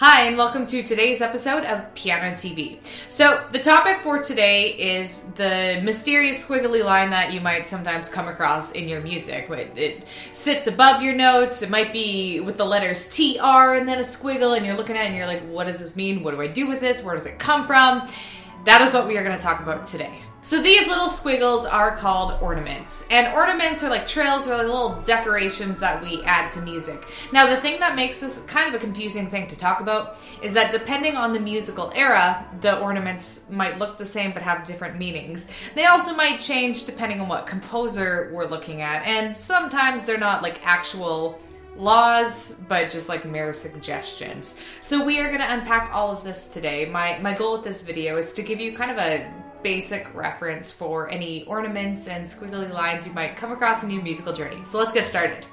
Hi, and welcome to today's episode of pianoTV. So, the topic for today is the mysterious squiggly line that you might sometimes come across in your music. It sits above your notes, it might be with the letters TR and then a squiggle, and you're looking at it and you're like, what does this mean? What do I do with this? Where does it come from? That is what we are going to talk about today. So these little squiggles are called ornaments. And ornaments are like trills, or like little decorations that we add to music. Now the thing that makes this kind of a confusing thing to talk about is that depending on the musical era, the ornaments might look the same but have different meanings. They also might change depending on what composer we're looking at. And sometimes they're not like actual laws, but just like mere suggestions. So we are going to unpack all of this today. My goal with this video is to give you kind of a basic reference for any ornaments and squiggly lines you might come across in your musical journey. So let's get started.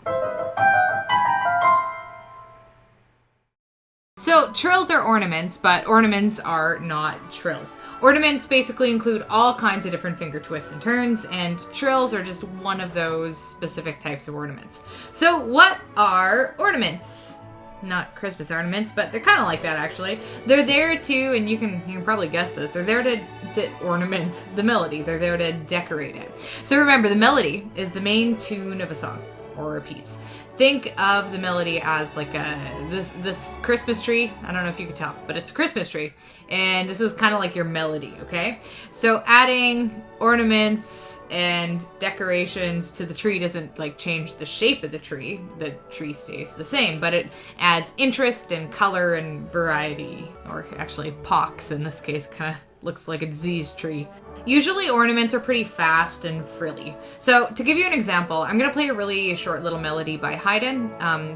So trills are ornaments, but ornaments are not trills. Ornaments basically include all kinds of different finger twists and turns, and trills are just one of those specific types of ornaments. So what are ornaments? Not Christmas ornaments, but they're kind of like that actually. They're there to, and you can probably guess this, they're there to ornament the melody. They're there to decorate it. So remember, the melody is the main tune of a song or a piece. Think of the melody as like this Christmas tree. I don't know if you can tell, but it's a Christmas tree. And this is kind of like your melody, okay? So adding ornaments and decorations to the tree doesn't like change the shape of the tree. The tree stays the same, but it adds interest and color and variety, or actually pox in this case, kind of looks like a diseased tree. Usually ornaments are pretty fast and frilly. So to give you an example, I'm going to play a really short little melody by Haydn. The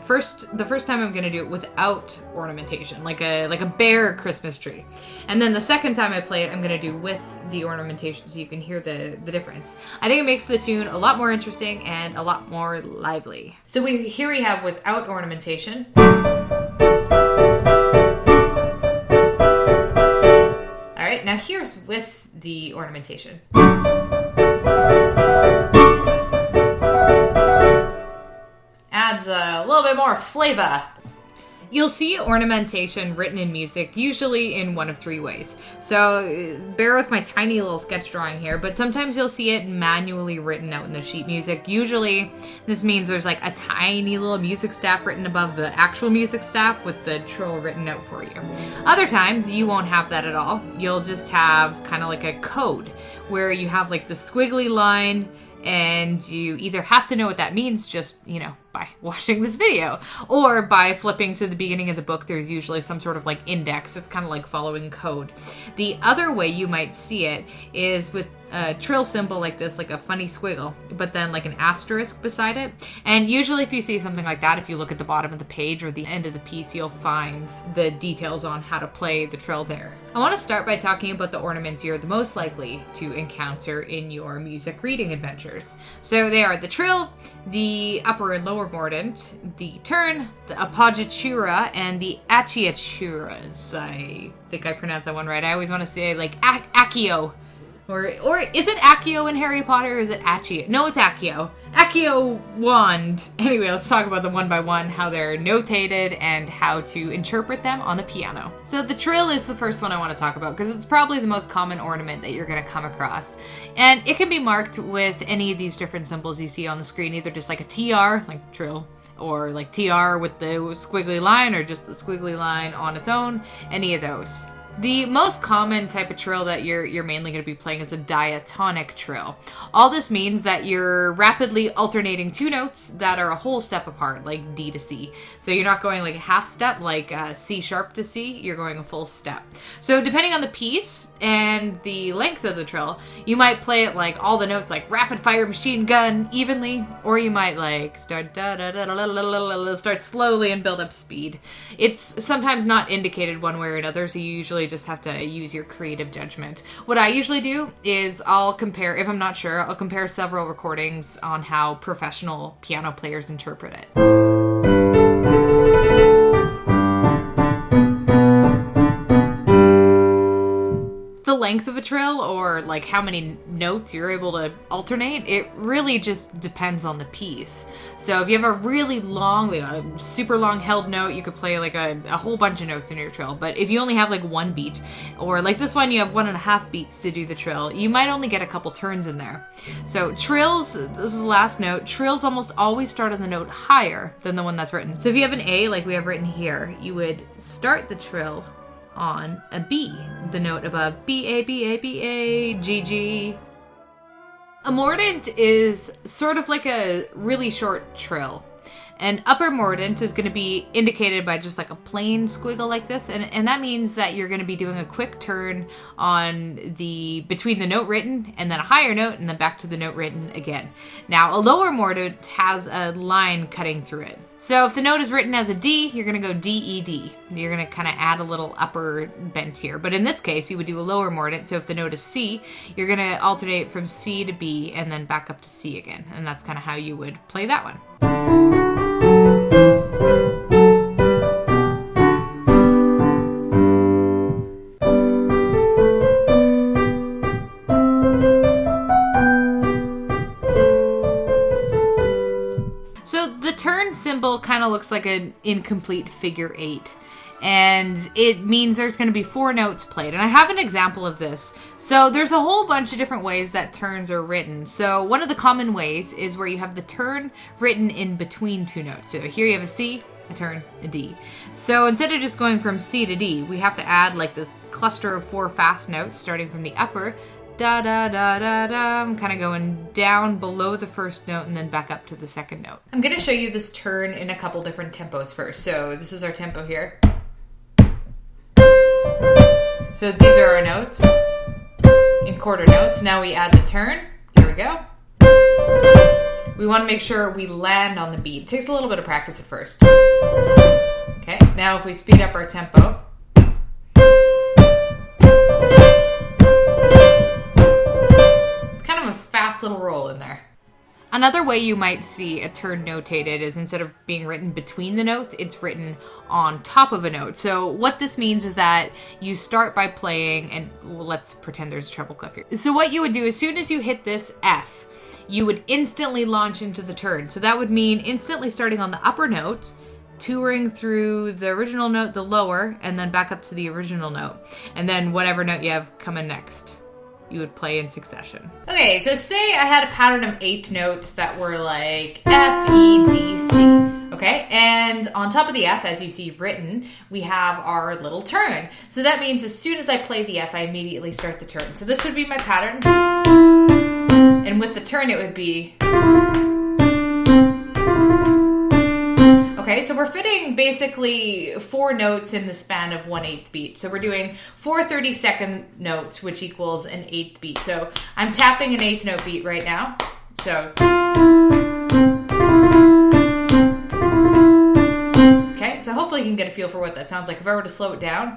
first time I'm going to do it without ornamentation, like a bare Christmas tree. And then the second time I play it, I'm going to do with the ornamentation so you can hear the difference. I think it makes the tune a lot more interesting and a lot more lively. So here we have without ornamentation. Alright, now here's with the ornamentation. Adds a little bit more flavor. You'll see ornamentation written in music, usually in one of three ways. So bear with my tiny little sketch drawing here, but sometimes you'll see it manually written out in the sheet music. Usually this means there's like a tiny little music staff written above the actual music staff with the trill written out for you. Other times you won't have that at all. You'll just have kind of like a code where you have like the squiggly line, and you either have to know what that means just, by watching this video, or by flipping to the beginning of the book. There's usually some sort of like index. It's kind of like following code. The other way you might see it is with a trill symbol like this, like a funny squiggle, but then like an asterisk beside it. And usually if you see something like that, if you look at the bottom of the page or the end of the piece, you'll find the details on how to play the trill there. I want to start by talking about the ornaments you're the most likely to encounter in your music reading adventures. So they are the trill, the upper and lower mordent, the turn, the appoggiatura, and the acciaturas. I think I pronounced that one right. I always want to say like accio. Or is it Accio in Harry Potter, or is it Accio? No, it's Accio. Accio wand. Anyway, let's talk about them one by one, how they're notated, and how to interpret them on the piano. So the trill is the first one I want to talk about, because it's probably the most common ornament that you're going to come across. And it can be marked with any of these different symbols you see on the screen, either just like a TR, like trill, or like TR with the squiggly line, or just the squiggly line on its own, any of those. The most common type of trill that you're mainly going to be playing is a diatonic trill. All this means that you're rapidly alternating two notes that are a whole step apart, like D to C. So you're not going like a half step, like C sharp to C, you're going a full step. So depending on the piece and the length of the trill, you might play it like all the notes like rapid fire machine gun evenly, or you might like start start slowly and build up speed. It's sometimes not indicated one way or another, so you usually just have to use your creative judgment. What I usually do is I'll compare, if I'm not sure, I'll compare several recordings on how professional piano players interpret it. The length of a trill or like how many notes you're able to alternate, it really just depends on the piece. So if you have a really long, like a super long held note, you could play like a whole bunch of notes in your trill. But if you only have like one beat, or like this one, you have 1.5 beats to do the trill, you might only get a couple turns in there. So trills, this is the last note, trills almost always start on the note higher than the one that's written. So if you have an A, like we have written here, you would start the trill on a B, the note above B, A, B, A, B, A, G, G. A mordent is sort of like a really short trill. An upper mordent is going to be indicated by just like a plain squiggle like this, and that means that you're going to be doing a quick turn on between the note written and then a higher note and then back to the note written again. Now, a lower mordent has a line cutting through it. So if the note is written as a D, you're going to go D, E, D. You're going to kind of add a little upper bent here. But in this case, you would do a lower mordent. So if the note is C, you're going to alternate from C to B and then back up to C again. And that's kind of how you would play that one. So the turn symbol kind of looks like an incomplete figure 8. And it means there's going to be 4 notes played. And I have an example of this. So there's a whole bunch of different ways that turns are written. So one of the common ways is where you have the turn written in between 2 notes. So here you have a C, a turn, a D. So instead of just going from C to D, we have to add like this cluster of 4 fast notes starting from the upper, da da da da da, kind of going down below the first note and then back up to the second note. I'm going to show you this turn in a couple different tempos first. So this is our tempo here. So these are our notes in quarter notes. Now we add the turn. Here we go. We want to make sure we land on the beat. It takes a little bit of practice at first. Okay, now if we speed up our tempo. It's kind of a fast little roll in there. Another way you might see a turn notated is instead of being written between the notes, it's written on top of a note. So what this means is that you start by playing, and let's pretend there's a treble clef here. So what you would do, as soon as you hit this F, you would instantly launch into the turn. So that would mean instantly starting on the upper note, touring through the original note, the lower, and then back up to the original note. And then whatever note you have coming next, you would play in succession. Okay, so say I had a pattern of 8 notes that were like F, E, D, C. Okay, and on top of the F, as you see written, we have our little turn. So that means as soon as I play the F, I immediately start the turn. So this would be my pattern. And with the turn, it would be... Okay, so we're fitting basically 4 notes in the span of 1/8 beat. So we're doing 4 30-second notes, which equals an 8th beat. So I'm tapping an 8th note beat right now. So... Okay, so hopefully you can get a feel for what that sounds like. If I were to slow it down...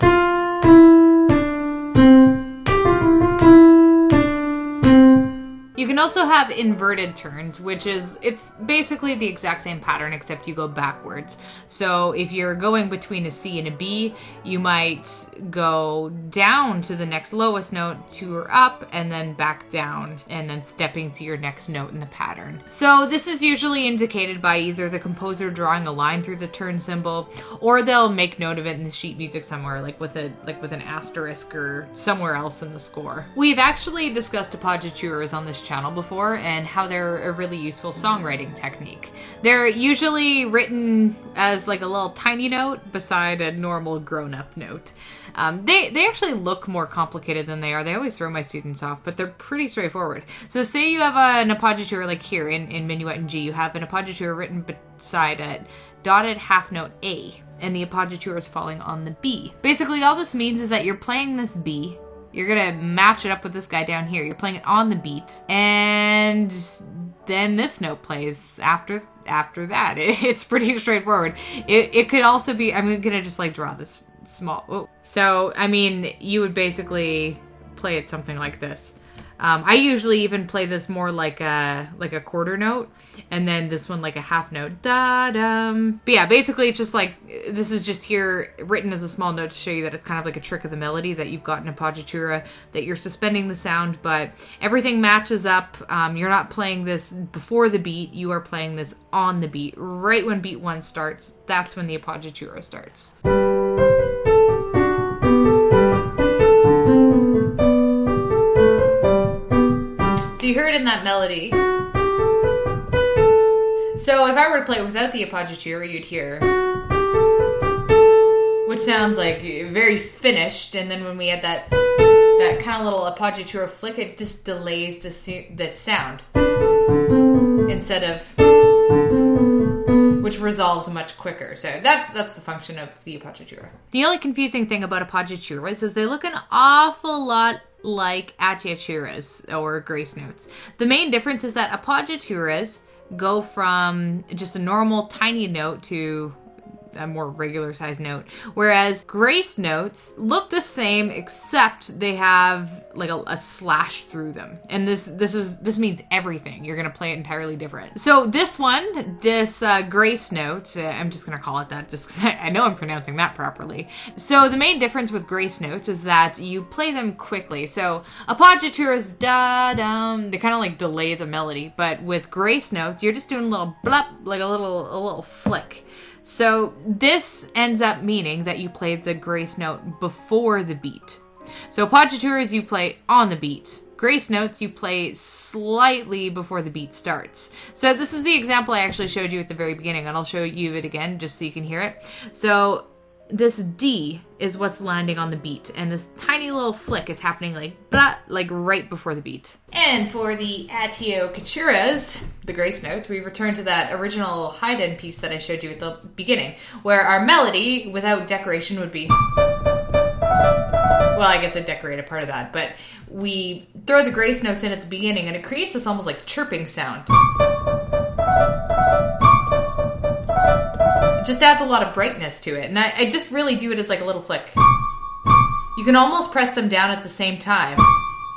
You can also have inverted turns, it's basically the exact same pattern except you go backwards. So if you're going between a C and a B, you might go down to the next lowest note, tour up, and then back down, and then stepping to your next note in the pattern. So this is usually indicated by either the composer drawing a line through the turn symbol, or they'll make note of it in the sheet music somewhere, like with an asterisk or somewhere else in the score. We've actually discussed appoggiatures on this channel before and how they're a really useful songwriting technique. They're usually written as like a little tiny note beside a normal grown-up note. They actually look more complicated than they are. They always throw my students off, but they're pretty straightforward. So say you have an appoggiature like here in minuet in G, you have an appoggiature written beside a dotted half note A, and the appoggiature is falling on the B. Basically all this means is that you're playing this B, you're gonna match it up with this guy down here. You're playing it on the beat, and then this note plays after that. It's pretty straightforward. It could also be, I'm gonna just like draw this small, oh. So, I mean, you would basically play it something like this. I usually even play this more like a quarter note, and then this one like a half note. Da-dum. But yeah, basically it's just like, this is just here written as a small note to show you that it's kind of like a trick of the melody, that you've got an appoggiatura, that you're suspending the sound, but everything matches up. You're not playing this before the beat, you are playing this on the beat. Right when beat 1 starts, that's when the appoggiatura starts. So you heard in that melody. So if I were to play it without the appoggiatura, you'd hear, which sounds like very finished, and then when we add that kind of little appoggiatura flick, it just delays the sound instead of, which resolves much quicker. So that's the function of the appoggiatura. The only confusing thing about appoggiaturas is they look an awful lot like attioturas or grace notes. The main difference is that appoggiaturas go from just a normal tiny note to a more regular sized note, whereas grace notes look the same except they have like a slash through them, and this means everything. You're gonna play it entirely different. So this one, this grace note, I'm just gonna call it that just because I know I'm pronouncing that properly. So the main difference with grace notes is that you play them quickly. So appoggiaturas, da-dum, they kind of like delay the melody, but with grace notes you're just doing a little blup, like a little flick. So this ends up meaning that you play the grace note before the beat. So appoggiaturas you play on the beat. Grace notes you play slightly before the beat starts. So this is the example I actually showed you at the very beginning, and I'll show you it again just so you can hear it. So this D is what's landing on the beat, and this tiny little flick is happening like blah, like right before the beat. And for the attioturas, the grace notes, we return to that original hide-in piece that I showed you at the beginning, where our melody without decoration would be, well, I guess I decorated part of that, but we throw the grace notes in at the beginning and it creates this almost like chirping sound. Just adds a lot of brightness to it, and I just really do it as like a little flick. You can almost press them down at the same time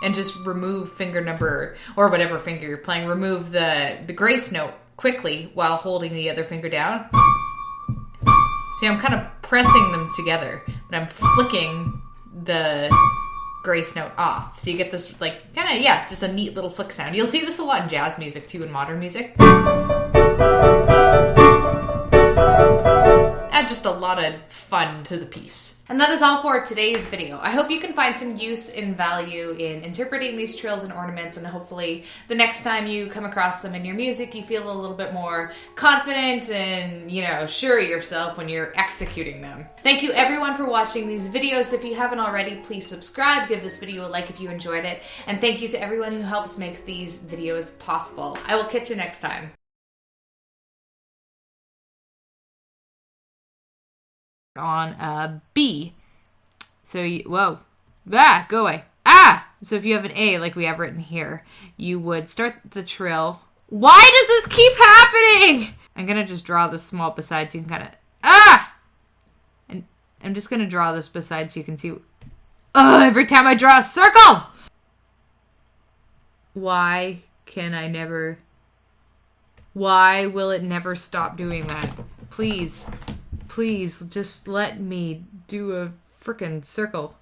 and just remove finger number, or whatever finger you're playing, remove the grace note quickly while holding the other finger down. See, I'm kind of pressing them together, but I'm flicking the grace note off. So you get this like kind of, yeah, just a neat little flick sound. You'll see this a lot in jazz music too, in modern music. Adds just a lot of fun to the piece. And that is all for today's video. I hope you can find some use and value in interpreting these trills and ornaments, and hopefully the next time you come across them in your music, you feel a little bit more confident and, you know, sure of yourself when you're executing them. Thank you everyone for watching these videos. If you haven't already, please subscribe, give this video a like if you enjoyed it, and thank you to everyone who helps make these videos possible. I will catch you next time. On a B. So whoa. Ah, go away. Ah! So if you have an A like we have written here, you would start the trill. Why does this keep happening? I'm gonna just draw this small beside so you can kind of, ah! And I'm just gonna draw this beside so you can see. Oh, every time I draw a circle! Why can I never? Why will it never stop doing that? Please. Please, just let me do a frickin' circle.